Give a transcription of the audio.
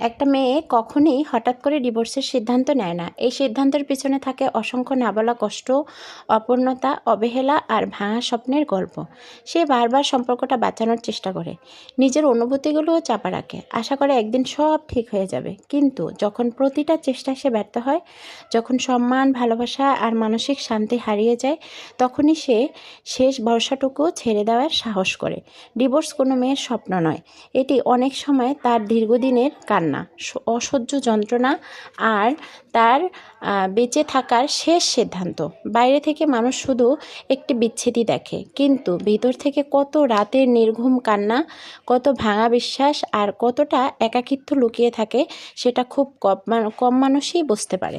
একটা মেয়ে কখনোই হঠাৎ করে ডিভোর্সের সিদ্ধান্ত নেয় না। এই সিদ্ধান্তের পিছনে থাকে অসংখ্য নাবলা কষ্ট, অপূর্ণতা, অবহেলা আর ভাঙা স্বপ্নের গল্প। সে বারবার সম্পর্কটা বাঁচানোর চেষ্টা করে, নিজের অনুভূতিগুলোও চাপা রাখে, আশা করে একদিন সব ঠিক হয়ে যাবে। কিন্তু যখন প্রতিটা চেষ্টায় সে ব্যর্থ হয়, যখন সম্মান, ভালোবাসা আর মানসিক শান্তি হারিয়ে যায়, তখনই সে শেষ ভরসাটুকু ছেড়ে দেওয়ার সাহস করে। ডিভোর্স কোনো মেয়ের স্বপ্ন নয়, এটি অনেক সময় তার দীর্ঘদিনের কান্না, অসহ্য যন্ত্রণা আর তার বেঁচে থাকার শেষ সিদ্ধান্ত। বাইরে থেকে মানুষ শুধু একটি বিচ্ছেদই দেখে, কিন্তু ভিতর থেকে কত রাতের নির্ঘুম কান্না, কত ভাঙা বিশ্বাস আর কতটা একাকিত্ব লুকিয়ে থাকে, সেটা খুব কম মানুষই বুঝতে পারে।